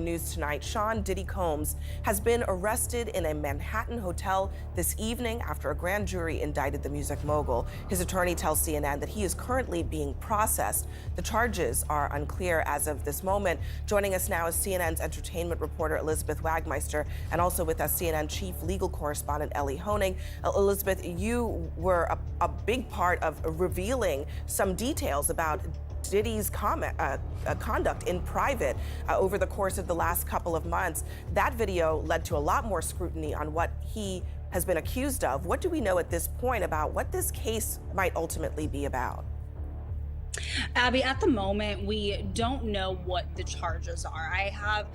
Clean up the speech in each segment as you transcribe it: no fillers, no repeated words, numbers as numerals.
News tonight, Sean Diddy Combs has been arrested in a Manhattan hotel this evening after a grand jury indicted the music mogul. His attorney tells CNN that he is currently being processed. The charges are unclear as of this moment. Joining us now is CNN's entertainment reporter Elizabeth Wagmeister, and also with us CNN chief legal correspondent Ellie Honig. Elizabeth, you were a big part of revealing some details about Diddy's conduct in private over the course of the last couple of months. That video led to a lot more scrutiny on what he has been accused of. What do we know at this point about what this case might ultimately be about? Abby, at the moment, we don't know what the charges are. I have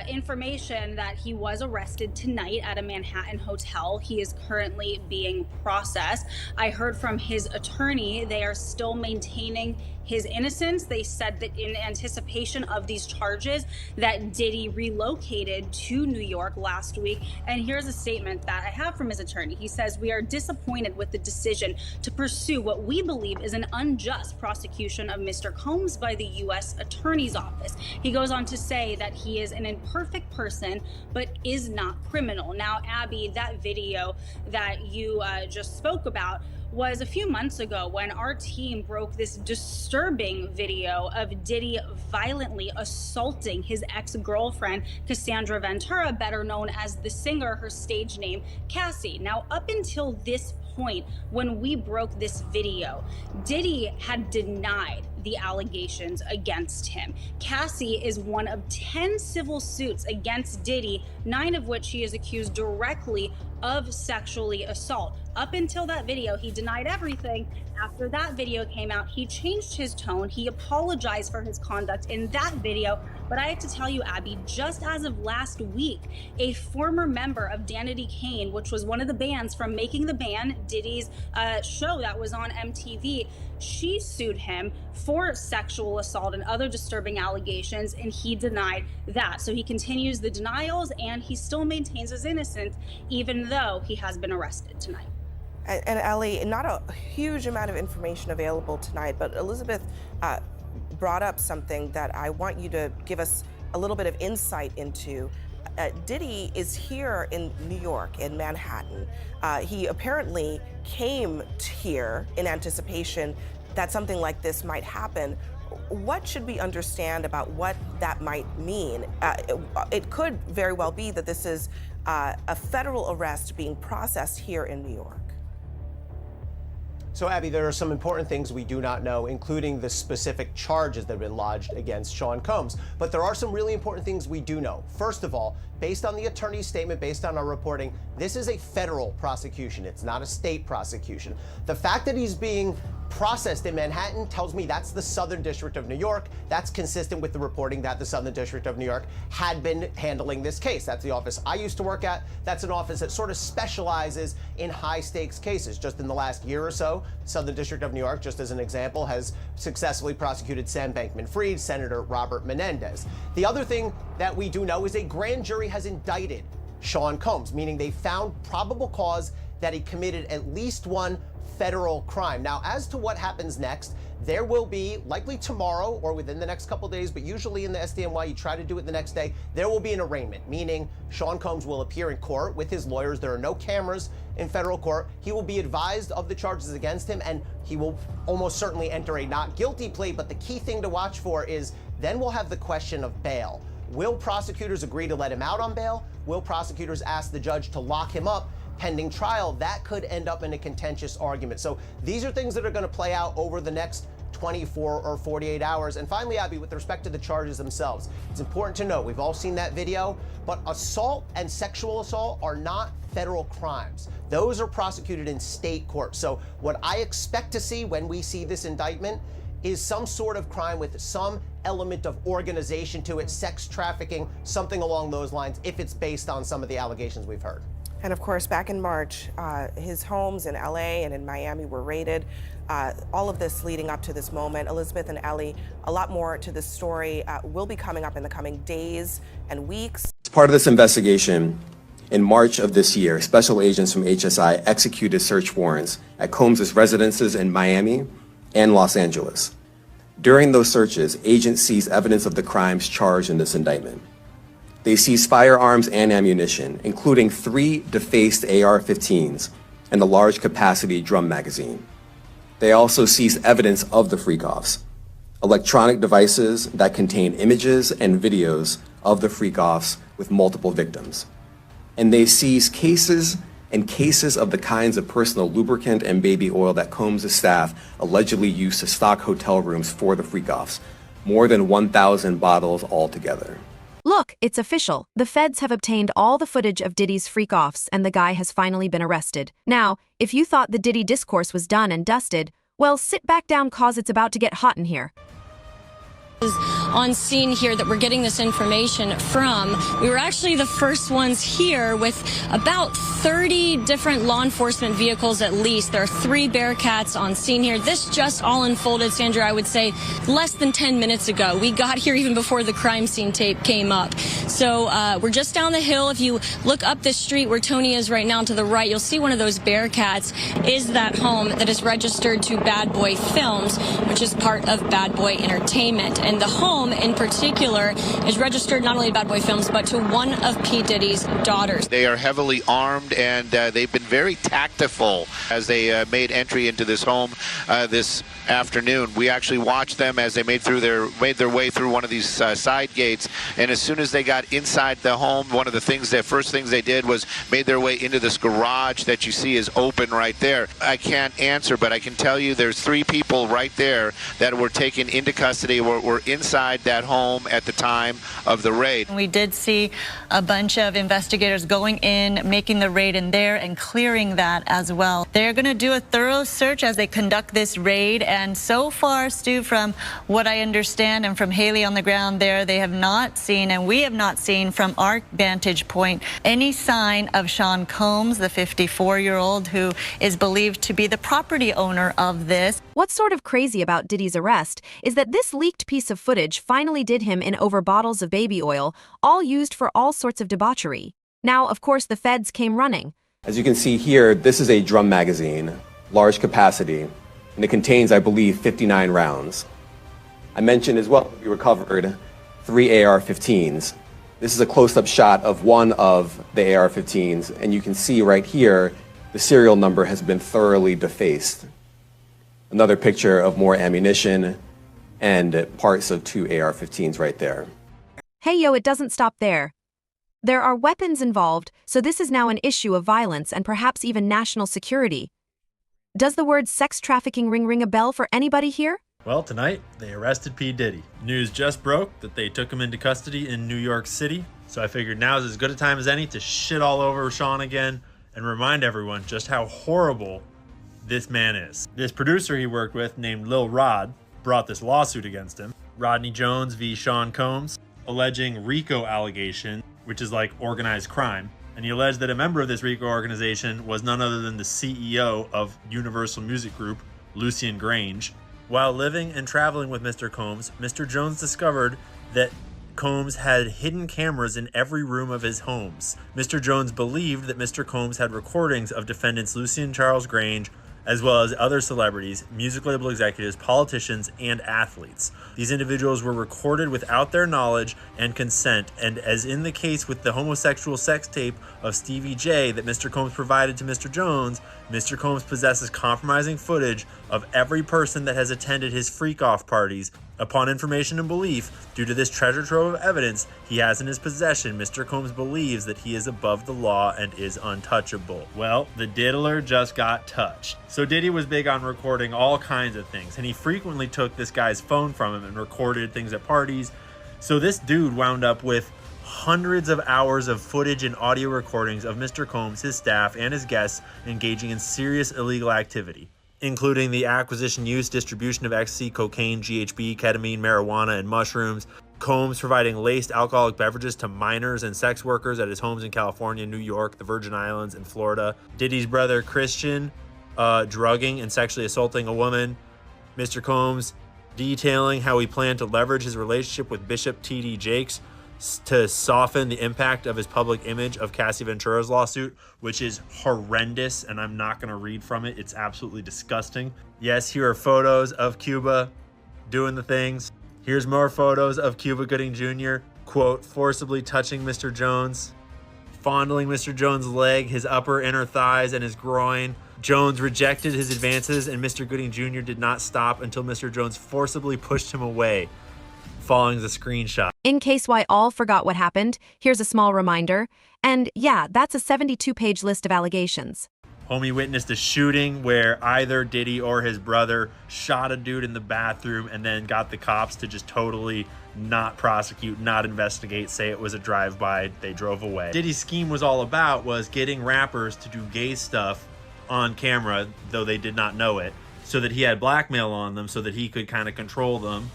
information that he was arrested tonight at a Manhattan hotel. He is currently being processed. I heard from his attorney they are still maintaining his innocence. They said that in anticipation of these charges that Diddy relocated to New York last week. And here's a statement that I have from his attorney. He says, "We are disappointed with the decision to pursue what we believe is an unjust prosecution of Mr. Combs by the U.S. Attorney's Office." He goes on to say that he is an imperfect person, but is not criminal. Now, Abby, that video that you just spoke about was a few months ago when our team broke this disturbing video of Diddy violently assaulting his ex-girlfriend, Cassandra Ventura, better known as the singer, her stage name, Cassie. Now, up until this point, when we broke this video, Diddy had denied the allegations against him. Cassie is one of 10 civil suits against Diddy, 9 of which he is accused directly of sexually assault. Up until that video, he denied everything. After that video came out, he changed his tone. He apologized for his conduct in that video. But I have to tell you, Abby, just as of last week, a former member of Danity Kane, which was one of the bands from Making the Band, Diddy's show that was on MTV, she sued him for sexual assault and other disturbing allegations, and he denied that. So he continues the denials, and he still maintains his innocence, even though he has been arrested tonight. And Ellie, not a huge amount of information available tonight, but Elizabeth brought up something that I want you to give us a little bit of insight into. Diddy is here in New York, in Manhattan. He apparently came here in anticipation that something like this might happen. What should we understand about what that might mean? It could very well be that this is a federal arrest being processed here in New York. So, Abby, there are some important things we do not know, including the specific charges that have been lodged against Sean Combs. But there are some really important things we do know. First of all, based on the attorney's statement, based on our reporting, this is a federal prosecution. It's not a state prosecution. The fact that he's being processed in Manhattan tells me that's the Southern District of New York. That's consistent with the reporting that the Southern District of New York had been handling this case. That's the office I used to work at. That's an office that sort of specializes in high stakes cases. Just in the last year or so, Southern District of New York, just as an example, has successfully prosecuted Sam Bankman-Fried, Senator Robert Menendez. The other thing that we do know is a grand jury has indicted Sean Combs, meaning they found probable cause that he committed at least one federal crime. Now, as to what happens next, there will be, likely tomorrow or within the next couple days, but usually in the SDNY, you try to do it the next day, there will be an arraignment, meaning Sean Combs will appear in court with his lawyers. There are no cameras in federal court. He will be advised of the charges against him, and he will almost certainly enter a not guilty plea. But the key thing to watch for is then we'll have the question of bail. Will prosecutors agree to let him out on bail? Will prosecutors ask the judge to lock him up pending trial? That could end up in a contentious argument. So these are things that are going to play out over the next 24 or 48 hours. And finally, Abby, with respect to the charges themselves, it's important to note, we've all seen that video, but assault and sexual assault are not federal crimes. Those are prosecuted in state court. So what I expect to see when we see this indictment is some sort of crime with some element of organization to it, sex trafficking, something along those lines, if it's based on some of the allegations we've heard. And of course, back in March, his homes in LA and in Miami were raided. All of this leading up to this moment. Elizabeth and Ellie, a lot more to this story will be coming up in the coming days and weeks. As part of this investigation, in March of this year, special agents from HSI executed search warrants at Combs' residences in Miami and Los Angeles. During those searches, agents seized evidence of the crimes charged in this indictment. They seized firearms and ammunition, including 3 defaced AR-15s and a large capacity drum magazine. They also seized evidence of the freak-offs, electronic devices that contain images and videos of the freak-offs with multiple victims. And they seized cases and cases of the kinds of personal lubricant and baby oil that Combs' staff allegedly used to stock hotel rooms for the freak-offs, more than 1,000 bottles altogether. Look, it's official. The feds have obtained all the footage of Diddy's freak-offs and the guy has finally been arrested. Now, if you thought the Diddy discourse was done and dusted, well, sit back down cause it's about to get hot in here. On scene here that we're getting this information from. We were actually the first ones here with about 30 different law enforcement vehicles at least. There are 3 Bearcats on scene here. This just all unfolded, Sandra, I would say less than 10 minutes ago. We got here even before the crime scene tape came up. So we're just down the hill. If you look up this street where Tony is right now to the right, you'll see one of those Bearcats is that home that is registered to Bad Boy Films, which is part of Bad Boy Entertainment. And the home in particular is registered not only to Bad Boy Films, but to one of P. Diddy's daughters. They are heavily armed, and they've been very tactful as they made entry into this home this afternoon. We actually watched them as they made their way through one of these side gates, and as soon as they got inside the home, one of the first things they did was made their way into this garage that you see is open right there. I can't answer, but I can tell you there's 3 people right there that were taken into custody, were inside that home at the time of the raid. We did see a bunch of investigators going in, making the raid in there and clearing that as well. They're going to do a thorough search as they conduct this raid, and so far, Stu, from what I understand and from Haley on the ground there, they have not seen, and we have not seen from our vantage point, any sign of Sean Combs, the 54-year-old who is believed to be the property owner of this. What's sort of crazy about Diddy's arrest is that this leaked piece of footage finally did him in over bottles of baby oil, all used for all sorts of debauchery. Now, of course, the feds came running. As you can see here, this is a drum magazine, large capacity, and it contains, I believe, 59 rounds. I mentioned as well that we recovered 3 AR-15s. This is a close-up shot of one of the AR-15s, and you can see right here, the serial number has been thoroughly defaced. Another picture of more ammunition and parts of 2 AR-15s right there. Hey yo, it doesn't stop there. There are weapons involved, so this is now an issue of violence and perhaps even national security. Does the word sex trafficking ring a bell for anybody here? Well, tonight, they arrested P. Diddy. News just broke that they took him into custody in New York City, so I figured now's as good a time as any to shit all over Sean again and remind everyone just how horrible this man is. This producer he worked with, named Lil Rod, brought this lawsuit against him. Rodney Jones v. Sean Combs, alleging RICO allegation, which is like organized crime. And he alleged that a member of this RICO organization was none other than the CEO of Universal Music Group, Lucian Grange. While living and traveling with Mr. Combs, Mr. Jones discovered that Combs had hidden cameras in every room of his homes. Mr. Jones believed that Mr. Combs had recordings of defendants Lucian Charles Grange, as well as other celebrities, music label executives, politicians, and athletes. These individuals were recorded without their knowledge and consent, and as in the case with the homosexual sex tape of Stevie J that Mr. Combs provided to Mr. Jones, Mr. Combs possesses compromising footage of every person that has attended his freak-off parties. Upon information and belief, due to this treasure trove of evidence he has in his possession, Mr. Combs believes that he is above the law and is untouchable. Well, the diddler just got touched. So Diddy was big on recording all kinds of things, and he frequently took this guy's phone from him and recorded things at parties. So this dude wound up with hundreds of hours of footage and audio recordings of Mr. Combs, his staff, and his guests engaging in serious illegal activity, including the acquisition, use, distribution of ecstasy, cocaine, GHB, ketamine, marijuana, and mushrooms. Combs providing laced alcoholic beverages to minors and sex workers at his homes in California, New York, the Virgin Islands, and Florida. Diddy's brother, Christian, drugging and sexually assaulting a woman. Mr. Combs detailing how he planned to leverage his relationship with Bishop T.D. Jakes to soften the impact of his public image of Cassie Ventura's lawsuit, which is horrendous, and I'm not going to read from it. It's absolutely disgusting. Yes, here are photos of Cuba doing the things. Here's more photos of Cuba Gooding Jr. quote, forcibly touching Mr. Jones, fondling Mr. Jones' leg, his upper inner thighs, and his groin. Jones rejected his advances, and Mr. Gooding Jr. did not stop until Mr. Jones forcibly pushed him away, following the screenshot. In case why all forgot what happened, here's a small reminder. And yeah, that's a 72-page list of allegations. Homie witnessed a shooting where either Diddy or his brother shot a dude in the bathroom and then got the cops to just totally not prosecute, not investigate, say it was a drive-by, they drove away. Diddy's scheme was all about was getting rappers to do gay stuff on camera, though they did not know it, so that he had blackmail on them so that he could kind of control them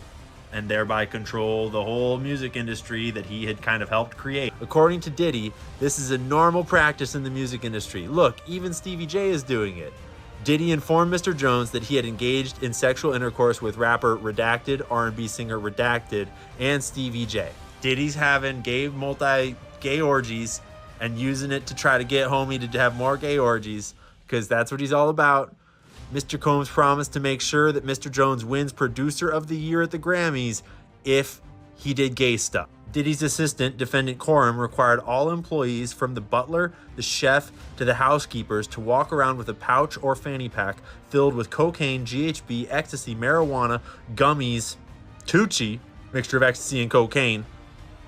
and thereby control the whole music industry that he had kind of helped create. According to Diddy, this is a normal practice in the music industry. Look, even Stevie J is doing it. Diddy informed Mr. Jones that he had engaged in sexual intercourse with rapper Redacted, R&B singer Redacted, and Stevie J. Diddy's having gay orgies and using it to try to get homie to have more gay orgies, because that's what he's all about. Mr. Combs promised to make sure that Mr. Jones wins Producer of the Year at the Grammys if he did gay stuff. Diddy's assistant, Defendant Coram, required all employees from the butler, the chef, to the housekeepers to walk around with a pouch or fanny pack filled with cocaine, GHB, ecstasy, marijuana, gummies, Tucci, mixture of ecstasy and cocaine,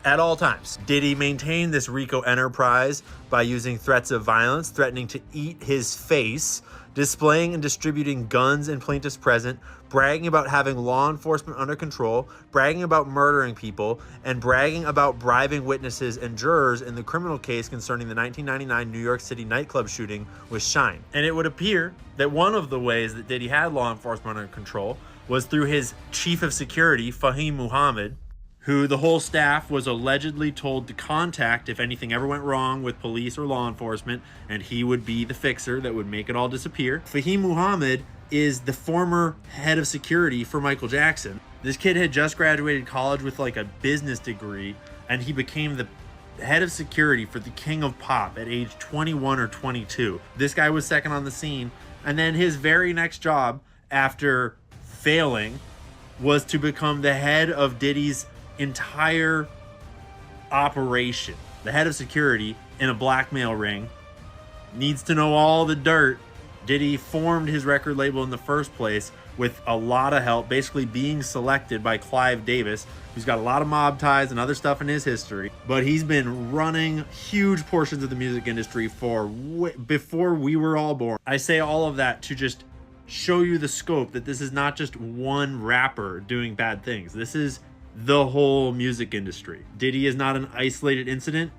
at all times. Diddy maintained this RICO enterprise by using threats of violence, threatening to eat his face, displaying and distributing guns in plaintiffs present, bragging about having law enforcement under control, bragging about murdering people, and bragging about bribing witnesses and jurors in the criminal case concerning the 1999 New York City nightclub shooting with Shine. And it would appear that one of the ways that Diddy had law enforcement under control was through his chief of security, Fahim Muhammad, who the whole staff was allegedly told to contact if anything ever went wrong with police or law enforcement, and he would be the fixer that would make it all disappear. Fahim Muhammad is the former head of security for Michael Jackson. This kid had just graduated college with like a business degree, and he became the head of security for the King of Pop at age 21 or 22. This guy was second on the scene, and then his very next job after failing was to become the head of Diddy's entire operation. The head of security in a blackmail ring needs to know all the dirt. Diddy formed his record label in the first place with a lot of help, basically being selected by Clive Davis, who's got a lot of mob ties and other stuff in his history. But he's been running huge portions of the music industry before we were all born. I say all of that to just show you the scope that this is not just one rapper doing bad things. This is the whole music industry. Diddy is not an isolated incident.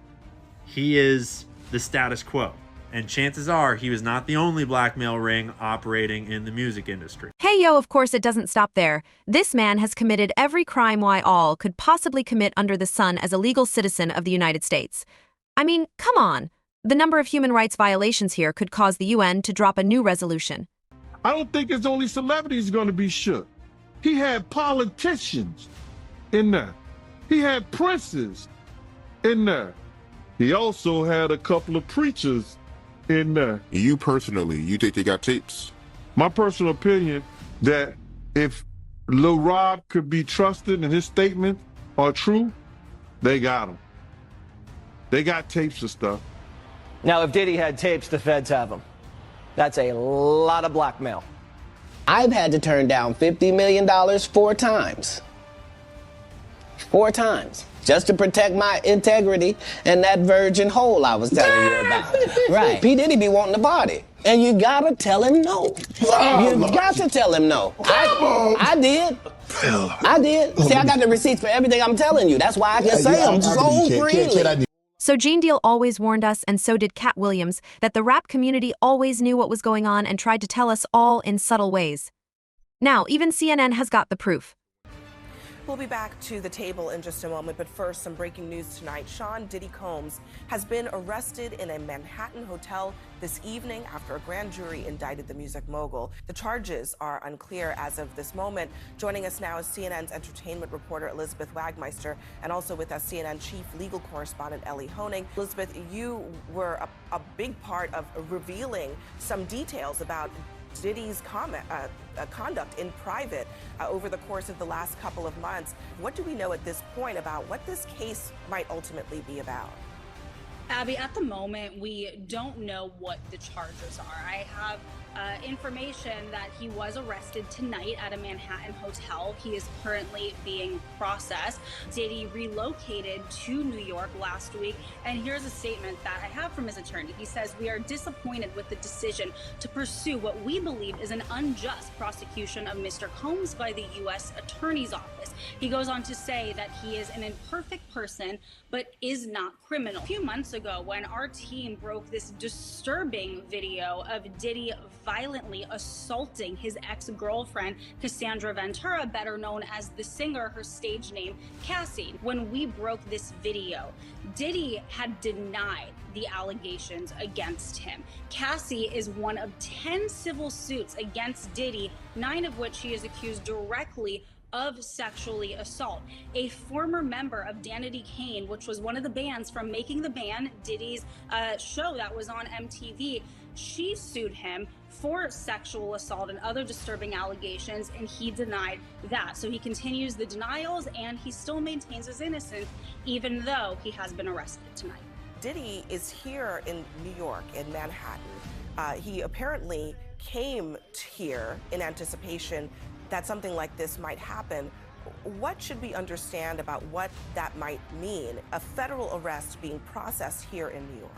He is the status quo. And chances are he was not the only blackmail ring operating in the music industry. Hey yo, of course it doesn't stop there. This man has committed every crime why all could possibly commit under the sun as a legal citizen of the United States. I mean, come on. The number of human rights violations here could cause the UN to drop a new resolution. I don't think it's only celebrities going to be shook. He had politicians in there. He had princes in there. He also had a couple of preachers in there. You personally, you think they got tapes? My personal opinion that if Lil Rob could be trusted and his statements are true, they got him. They got tapes of stuff. Now, if Diddy had tapes, the feds have them. That's a lot of blackmail. I've had to turn down $50 million 4 times. 4 times. Just to protect my integrity and that virgin hole I was telling you about. Right. P. Diddy be wanting to party. And you gotta tell him no. You got to tell him no. I did. I did. See, I got the receipts for everything I'm telling you. That's why I can say them so freely. So Gene Deal always warned us, and so did Cat Williams, that the rap community always knew what was going on and tried to tell us all in subtle ways. Now, even CNN has got the proof. We'll be back to the table in just a moment, but first, some breaking news tonight. Sean Diddy Combs has been arrested in a Manhattan hotel this evening after a grand jury indicted the music mogul. The charges are unclear as of this moment. Joining us now is CNN's entertainment reporter Elizabeth Wagmeister, and also with us, CNN chief legal correspondent Ellie Honig. Elizabeth, you were a big part of revealing some details about Diddy's conduct in private over the course of the last couple of months. What do we know at this point about what this case might ultimately be about? Abby, at the moment, we don't know what the charges are. I have information that he was arrested tonight at a Manhattan hotel. He is currently being processed. Diddy relocated to New York last week, and here's a statement that I have from his attorney. He says, "We are disappointed with the decision to pursue what we believe is an unjust prosecution of Mr. Combs by the U.S. Attorney's Office." He goes on to say that he is an imperfect person, but is not criminal. A few months ago, when our team broke this disturbing video of Diddy violently assaulting his ex-girlfriend, Cassandra Ventura, better known as the singer, her stage name, Cassie. When we broke this video, Diddy had denied the allegations against him. Cassie is one of 10 civil suits against Diddy, 9 of which he is accused directly of sexually assault. A former member of Danity Kane, which was one of the bands from Making the Band, Diddy's show that was on MTV, she sued him for sexual assault and other disturbing allegations, and he denied that. So he continues the denials, and he still maintains his innocence, even though he has been arrested tonight. Diddy is here in New York, in Manhattan. He apparently came here in anticipation that something like this might happen. What should we understand about what that might mean, a federal arrest being processed here in New York?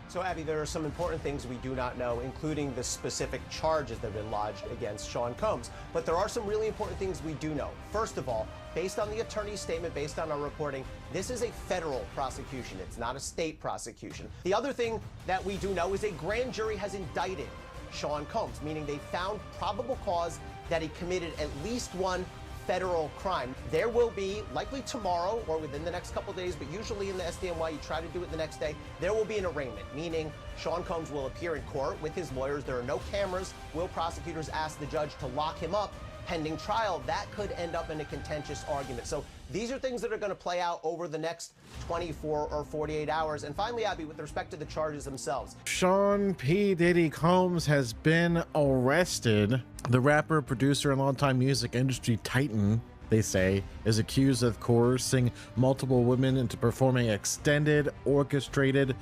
So, Abby, there are some important things we do not know, including the specific charges that have been lodged against Sean Combs. But there are some really important things we do know. First of all, based on the attorney's statement, based on our reporting, this is a federal prosecution. It's not a state prosecution. The other thing that we do know is a grand jury has indicted Sean Combs, meaning they found probable cause that he committed at least one federal crime. There will be, likely tomorrow or within the next couple days, but usually in the SDNY, you try to do it the next day, there will be an arraignment, meaning Sean Combs will appear in court with his lawyers. There are no cameras. Will prosecutors ask the judge to lock him up pending trial? That could end up in a contentious argument. So these are things that are going to play out over the next 24 or 48 hours. And finally, Abby, with respect to the charges themselves, Sean P. Diddy Combs has been arrested. The rapper, producer, and longtime music industry titan, they say, is accused of coercing multiple women into performing extended, orchestrated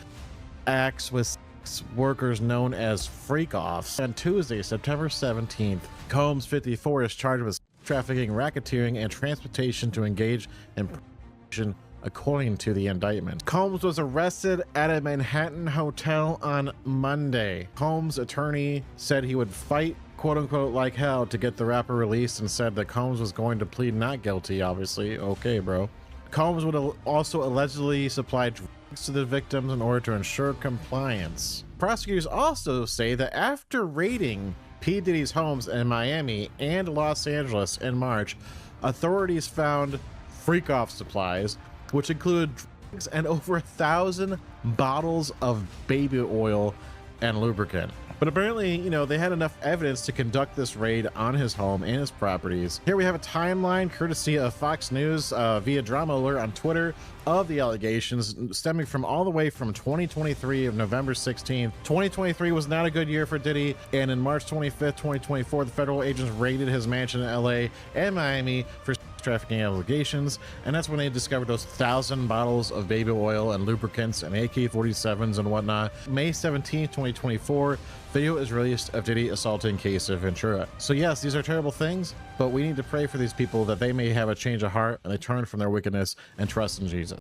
acts with sex workers known as freak-offs. On Tuesday, September 17th, Combs, 54, is charged with trafficking, racketeering, and transportation to engage in prostitution, according to the indictment. Combs was arrested at a Manhattan hotel on Monday. Combs' attorney said he would fight, quote-unquote, like hell to get the rapper released, and said that Combs was going to plead not guilty, obviously. Okay, bro. Combs would also allegedly supply drugs to the victims in order to ensure compliance. Prosecutors also say that after raiding P. Diddy's homes in Miami and Los Angeles in March, authorities found freak-off supplies, which included drugs and over 1,000 bottles of baby oil and lubricant. But apparently, you know, they had enough evidence to conduct this raid on his home and his properties. Here we have a timeline courtesy of Fox News via Drama Alert on Twitter of the allegations stemming from all the way from 2023 of November 16th. 2023 was not a good year for Diddy, and in March 25th, 2024, the federal agents raided his mansion in LA and Miami for trafficking allegations, and that's when they discovered those 1,000 bottles of baby oil and lubricants and AK-47s and whatnot. May 17th, 2024, video is released of Diddy assaulting Casey Ventura. So yes, these are terrible things, but we need to pray for these people that they may have a change of heart and they turn from their wickedness and trust in Jesus.